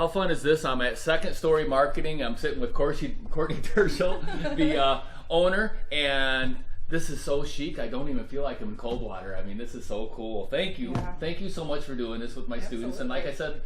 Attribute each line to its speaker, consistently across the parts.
Speaker 1: How fun is this? I'm at Second Story Marketing. I'm sitting with Courtney Terschel, the owner, and this is so chic. I don't even feel like I'm in Coldwater. I mean, this is so cool. Thank you.
Speaker 2: Yeah.
Speaker 1: Thank you so much for doing this with my students. And like I said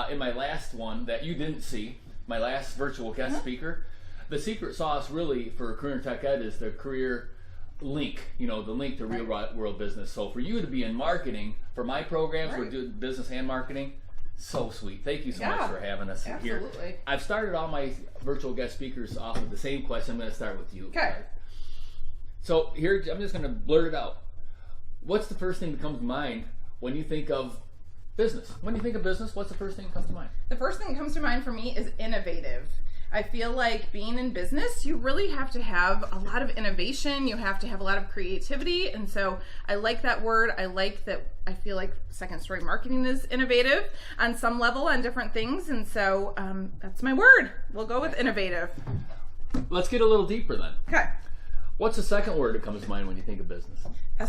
Speaker 1: in my last one that you didn't see, my last virtual guest speaker, the secret sauce really for Career Tech Ed is the career link, the link to real world business. So for you to be in marketing, for my programs, we're doing business and marketing. So sweet. Thank you so much for having us here. I've started all my virtual guest speakers off with the same question. I'm going to start with you.
Speaker 2: Okay.
Speaker 1: So here, I'm just going to blurt it out. What's the first thing that comes to mind when you think of business? When you think of business, what's the first thing that comes to mind?
Speaker 2: The first thing that comes to mind for me is innovative. I feel like being in business, you really have to have a lot of innovation. You have to have a lot of creativity. And so I like that word. I like that. I feel like Second Story Marketing is innovative on some level on different things. And so that's my word. We'll go with innovative.
Speaker 1: Let's get a little deeper then.
Speaker 2: Okay.
Speaker 1: What's the second word that comes to mind when you think of business?
Speaker 2: A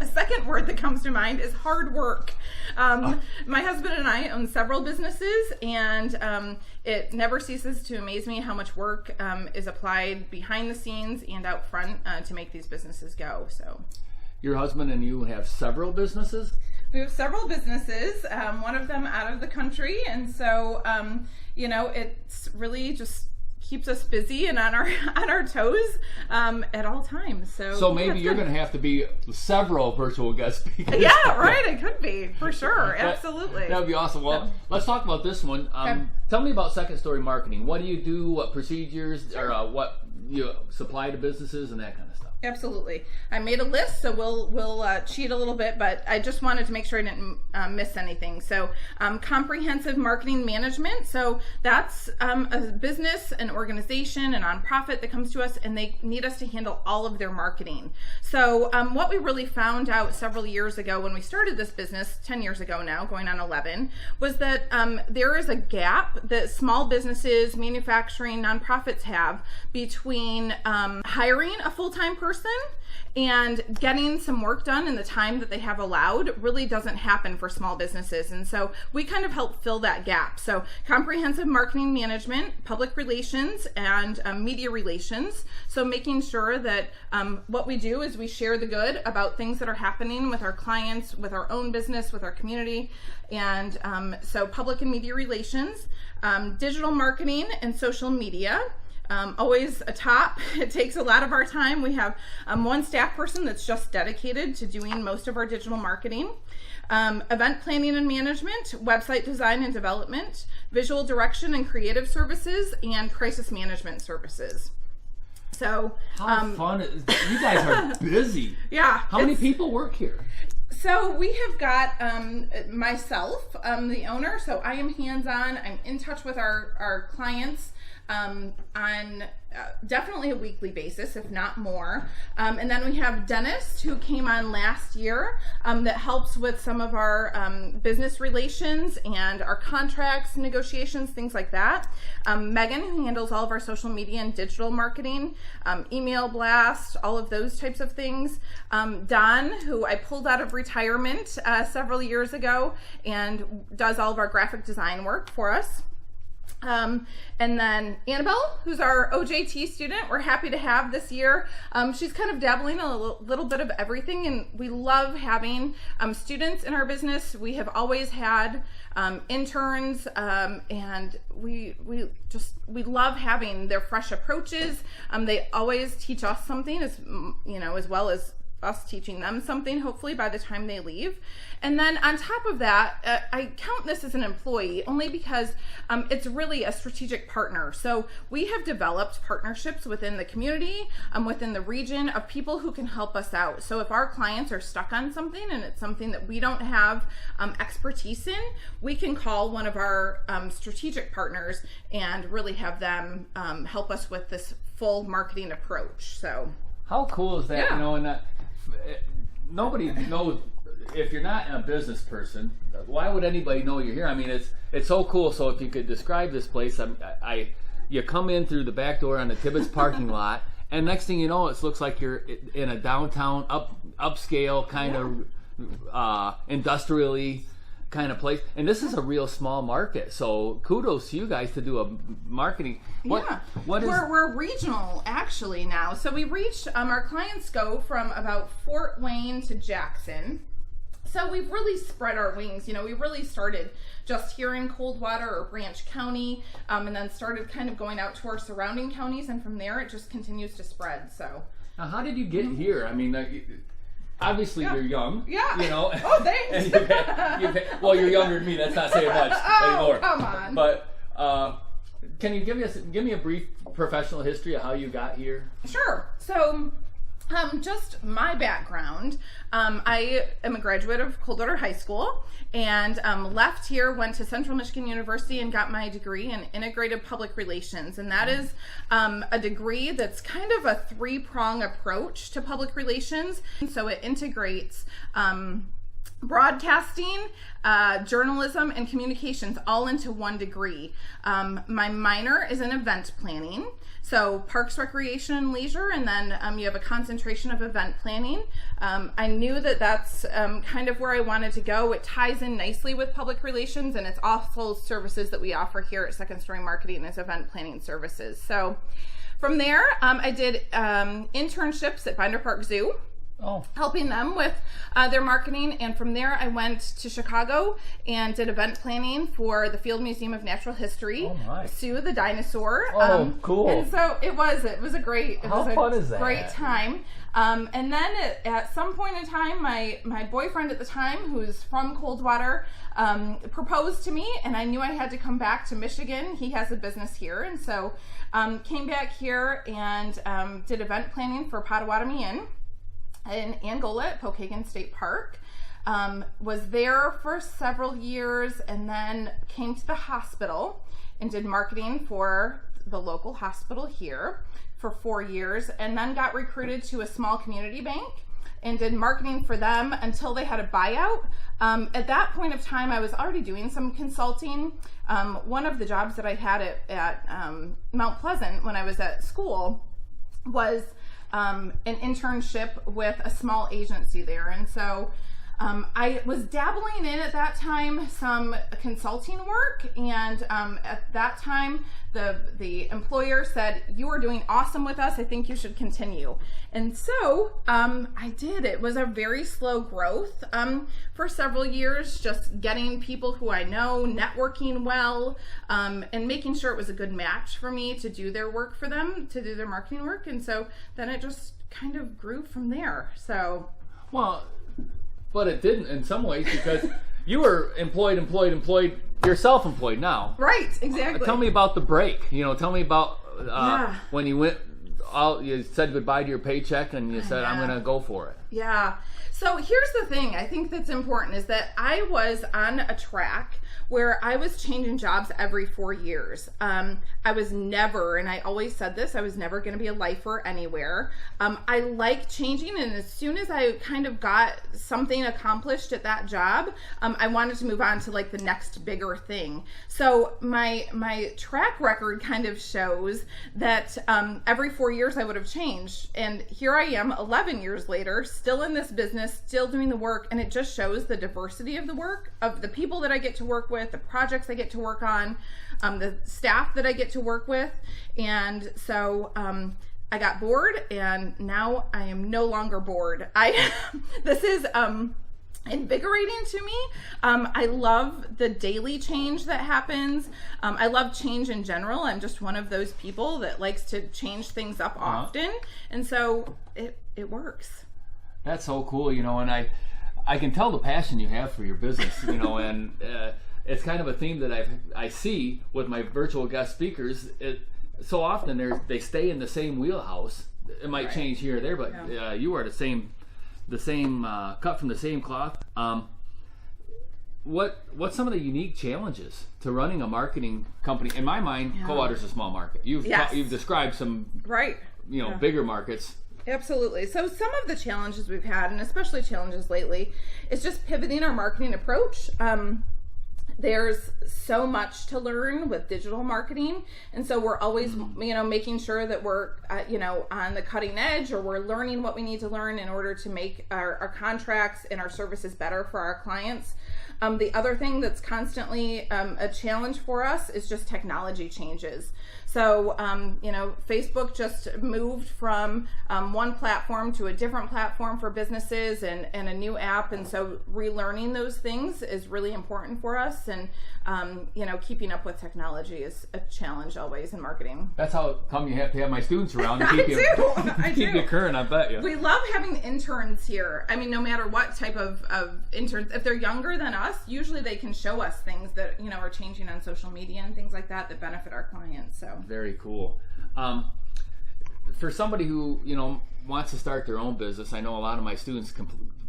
Speaker 2: second word that comes to mind is hard work. My husband and I own several businesses, and it never ceases to amaze me how much work is applied behind the scenes and out front to make these businesses go. So,
Speaker 1: your husband and you have several businesses?
Speaker 2: We have several businesses, one of them out of the country, and so it's really just keeps us busy and on our toes at all times. So
Speaker 1: maybe you're going to have to be several virtual guest speakers.
Speaker 2: Yeah, right. It could be for sure. Absolutely.
Speaker 1: That would be awesome. Well, let's talk about this one. Tell me about Second Story Marketing. What do you do? What procedures or what you supply to businesses and that kind of stuff?
Speaker 2: Absolutely. I made a list, so we'll cheat a little bit, but I just wanted to make sure I didn't miss anything. So comprehensive marketing management. So that's a business, an organization, a nonprofit that comes to us, and they need us to handle all of their marketing. So what we really found out several years ago when we started this business, 10 years ago now, going on 11, was that there is a gap that small businesses, manufacturing, nonprofits have between hiring a full-time person and getting some work done in the time that they have allowed really doesn't happen for small businesses. And so we kind of help fill that gap. So comprehensive marketing management, public relations, and media relations. So making sure that what we do is we share the good about things that are happening with our clients, with our own business, with our community. And so public and media relations, digital marketing and social media. Always a top. It takes a lot of our time. We have one staff person that's just dedicated to doing most of our digital marketing. Event planning and management, website design and development, visual direction and creative services, and crisis management services. So
Speaker 1: how fun is you guys are busy.
Speaker 2: Yeah.
Speaker 1: How many people work here?
Speaker 2: So we have got myself, the owner, so I am hands-on. I'm in touch with our clients on definitely a weekly basis, if not more. And then we have Dennis, who came on last year, that helps with some of our business relations and our contracts, negotiations, things like that. Megan, who handles all of our social media and digital marketing, email blast, all of those types of things. Don, who I pulled out of retirement several years ago and does all of our graphic design work for us. And then Annabelle, who's our OJT student, we're happy to have this year. She's kind of dabbling in a little bit of everything, and we love having students in our business. We have always had interns, and we love having their fresh approaches. They always teach us something, as well as us teaching them something, hopefully by the time they leave. And then on top of that, I count this as an employee only because it's really a strategic partner. So we have developed partnerships within the community, within the region, of people who can help us out. So if our clients are stuck on something and it's something that we don't have expertise in, we can call one of our strategic partners and really have them help us with this full marketing approach. So
Speaker 1: how cool is that?
Speaker 2: Yeah.
Speaker 1: And that nobody knows. If you're not a business person, why would anybody know you're here? I mean, it's so cool. So if you could describe this place, you come in through the back door on the Tibbetts parking lot, and next thing you know, it looks like you're in a downtown upscale kind of industrially kind of place. And this is a real small market, so kudos to you guys to do a marketing. What is?
Speaker 2: We're regional actually now. So we reach our clients go from about Fort Wayne to Jackson. So we've really spread our wings. We really started just here in Coldwater or Branch County, and then started kind of going out to our surrounding counties, and from there it just continues to spread. So
Speaker 1: Now, how did you get here? I mean, obviously you're young.
Speaker 2: Yeah.
Speaker 1: Oh,
Speaker 2: thanks.
Speaker 1: Well, you're younger than me. That's not saying much anymore.
Speaker 2: Come on.
Speaker 1: But can you give me a brief professional history of how you got here?
Speaker 2: Sure. So, just my background. I am a graduate of Coldwater High School and left here, went to Central Michigan University and got my degree in integrated public relations. And that is a degree that's kind of a three-prong approach to public relations. So it integrates broadcasting, journalism, and communications all into one degree. My minor is in event planning. So parks, recreation, and leisure, and then you have a concentration of event planning. I knew that that's kind of where I wanted to go. It ties in nicely with public relations, and it's also services that we offer here at Second Story Marketing as event planning services. So from there, I did internships at Binder Park Zoo. Helping them with their marketing, and from there I went to Chicago and did event planning for the Field Museum of Natural History.
Speaker 1: Oh my!
Speaker 2: Sue the dinosaur.
Speaker 1: Cool.
Speaker 2: And so it was a great.
Speaker 1: How fun is that?
Speaker 2: Great time. And then at some point in time, my boyfriend at the time, who's from Coldwater, proposed to me, and I knew I had to come back to Michigan. He has a business here, and so came back here and did event planning for Potawatomi Inn in Angola at Pokagon State Park. Was there for several years, and then came to the hospital and did marketing for the local hospital here for 4 years, and then got recruited to a small community bank and did marketing for them until they had a buyout. At that point of time, I was already doing some consulting. One of the jobs that I had at Mount Pleasant when I was at school was an internship with a small agency there. And so I was dabbling in at that time some consulting work, and at that time the employer said, "You are doing awesome with us. I think you should continue." And so I did. It was a very slow growth for several years, just getting people who I know, networking well, and making sure it was a good match for me to do their work for them, to do their marketing work. And so then it just kind of grew from there. So
Speaker 1: but it didn't in some ways, because you were employed. You're self-employed now.
Speaker 2: Right, exactly.
Speaker 1: Tell me about the break. Tell me about when you went out, you said goodbye to your paycheck and you said, I'm going to go for it.
Speaker 2: Yeah. So here's the thing I think that's important is that I was on a track where I was changing jobs every 4 years. I was never, and I always said this, I was never going to be a lifer anywhere. I like changing, and as soon as I kind of got something accomplished at that job, I wanted to move on to like the next bigger thing. So my track record kind of shows that every 4 years I would have changed. And here I am 11 years later, still in this business, still doing the work, and it just shows the diversity of the work, of the people that I get to work with, the projects I get to work on, the staff that I get to work with. And so I got bored, and now I am no longer bored. This is invigorating to me. I love the daily change that happens. I love change in general. I'm just one of those people that likes to change things up often, and so it works.
Speaker 1: That's so cool, and I can tell the passion you have for your business, and it's kind of a theme that I see with my virtual guest speakers. So often they stay in the same wheelhouse. It might change here or there, but you are the same cut from the same cloth. What's some of the unique challenges to running a marketing company? In my mind, Coldwater's a small market. You've described some bigger markets.
Speaker 2: Absolutely. So some of the challenges we've had, and especially challenges lately, is just pivoting our marketing approach. There's so much to learn with digital marketing, and so we're always making sure that we're on the cutting edge, or we're learning what we need to learn in order to make our contracts and our services better for our clients. The other thing that's constantly a challenge for us is just technology changes. So, Facebook just moved from one platform to a different platform for businesses and a new app. And so relearning those things is really important for us. And, keeping up with technology is a challenge always in marketing.
Speaker 1: That's how come you have to have my students around to keep you current, I bet you.
Speaker 2: We love having interns here. I mean, no matter what type of interns, if they're younger than us, usually they can show us things that, are changing on social media and things like that benefit our clients. So
Speaker 1: very cool. For somebody who, wants to start their own business, I know a lot of my students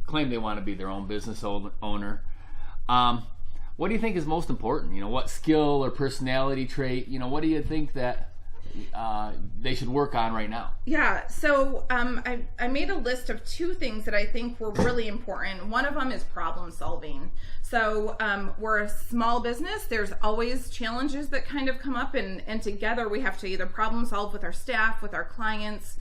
Speaker 1: claim they want to be their own business owner. What do you think is most important? What skill or personality trait, what do you think that they should work on right now?
Speaker 2: Yeah, so I made a list of 2 things that I think were really important. One of them is problem solving. So we're a small business. There's always challenges that kind of come up, and together we have to either problem solve with our staff, with our clients,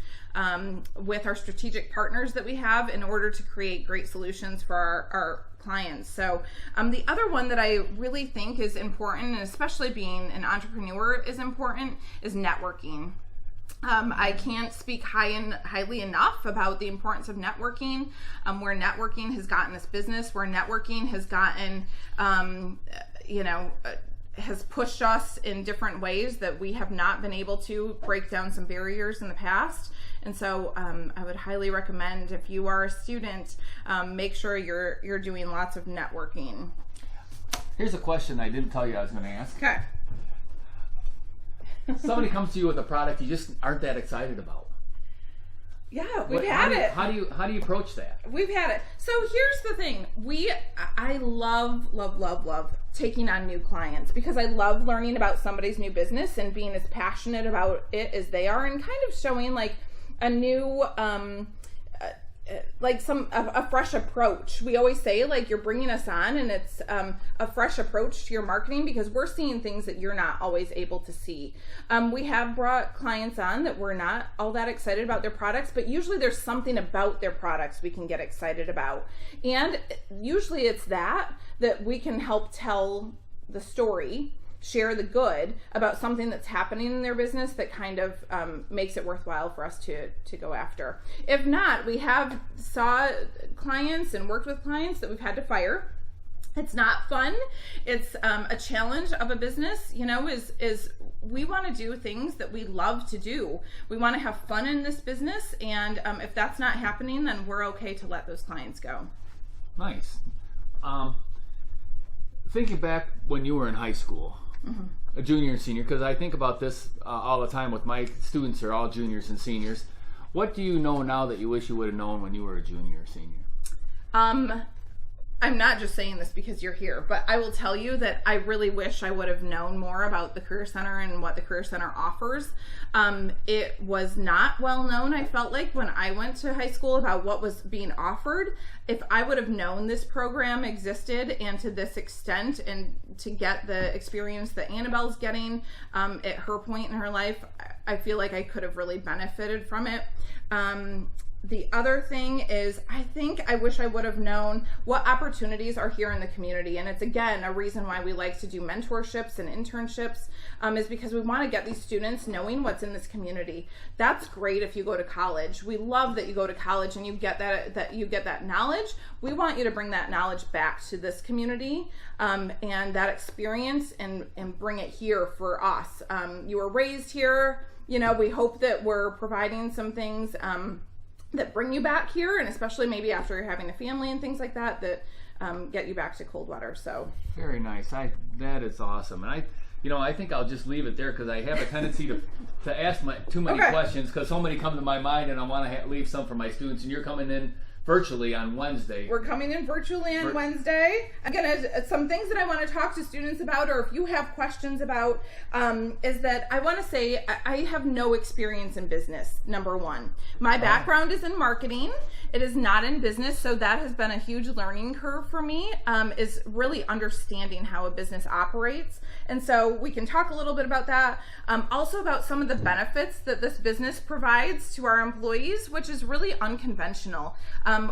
Speaker 2: with our strategic partners that we have in order to create great solutions for our clients. So the other one that I really think is important, and especially being an entrepreneur is important, is networking. I can't speak highly enough about the importance of networking, where networking has gotten this business, where networking has gotten, has pushed us in different ways that we have not been able to break down some barriers in the past. And so I would highly recommend, if you are a student, make sure you're doing lots of networking.
Speaker 1: Here's a question I didn't tell you I was going to ask.
Speaker 2: Okay.
Speaker 1: Somebody comes to you with a product you just aren't that excited about.
Speaker 2: Yeah, we've had it.
Speaker 1: How do you approach that?
Speaker 2: We've had it. So here's the thing. I love taking on new clients because I love learning about somebody's new business and being as passionate about it as they are, and kind of showing like a new a fresh approach. We always say, like, you're bringing us on, and it's a fresh approach to your marketing because we're seeing things that you're not always able to see. We have brought clients on that we're not all that excited about their products, but usually there's something about their products we can get excited about. And usually it's that we can help tell the story, share the good about something that's happening in their business that kind of makes it worthwhile for us to go after. If not, we have saw clients and worked with clients that we've had to fire. It's not fun. It's a challenge of a business, is we want to do things that we love to do. We want to have fun in this business, and if that's not happening, then we're okay to let those clients go.
Speaker 1: Nice. Thinking back when you were in high school, a junior and senior, because I think about this all the time with my students are all juniors and seniors. What do you know now that you wish you would have known when you were a junior or senior?
Speaker 2: I'm not just saying this because you're here, but I will tell you that I really wish I would have known more about the Career Center and what the Career Center offers. It was not well known, I felt like, when I went to high school about what was being offered. If I would have known this program existed and to this extent, and to get the experience that Annabelle's getting at her point in her life, I feel like I could have really benefited from it. The other thing is, I wish I would have known what opportunities are here in the community. And it's, again, a reason why we like to do mentorships and internships, is because we want to get these students knowing what's in this community. That's great if you go to college. We love that you go to college and you get that knowledge. We want you to bring that knowledge back to this community, and that experience, and bring it here for us. You were raised here. We hope that we're providing some things that bring you back here, and especially maybe after you're having a family and things like that get you back to Coldwater. So
Speaker 1: very nice. That is awesome. And I think I'll just leave it there because I have a tendency to ask too many questions, because so many come to my mind, and I want to leave some for my students. And you're coming in virtually on Wednesday.
Speaker 2: We're coming in virtually on Wednesday. Again, some things that I want to talk to students about, or if you have questions about, is that I want to say I have no experience in business, number one. My background is in marketing. It is not in business, so that has been a huge learning curve for me, is really understanding how a business operates. And so we can talk a little bit about that. Also about some of the benefits that this business provides to our employees, which is really unconventional.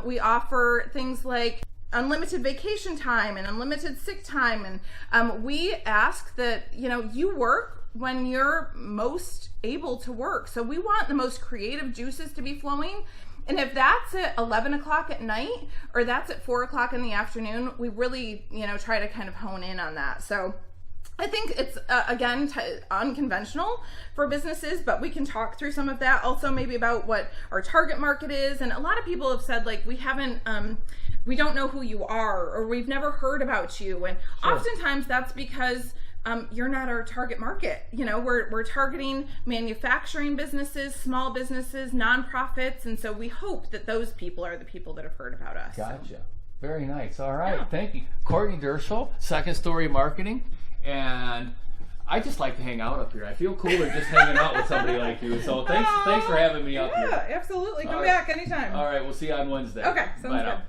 Speaker 2: We offer things like unlimited vacation time and unlimited sick time. And we ask that, you work when you're most able to work. So we want the most creative juices to be flowing. And if that's at 11 o'clock at night or that's at 4 o'clock in the afternoon, we really, try to kind of hone in on that. So I think it's, again, unconventional for businesses, but we can talk through some of that. Also maybe about what our target market is. And a lot of people have said, like, we don't know who you are, or we've never heard about you. And oftentimes that's because you're not our target market. We're targeting manufacturing businesses, small businesses, nonprofits. And so we hope that those people are the people that have heard about us.
Speaker 1: Gotcha. Very nice. All right.
Speaker 2: Yeah.
Speaker 1: Thank you. Courtney Derschel, Second Story Marketing. And I just like to hang out up here. I feel cooler just hanging out with somebody like you. So thanks for having me up here.
Speaker 2: Yeah, absolutely. Come
Speaker 1: All right.
Speaker 2: back anytime.
Speaker 1: All right. We'll see you on Wednesday.
Speaker 2: Okay. Sounds
Speaker 1: Bye
Speaker 2: good.
Speaker 1: now.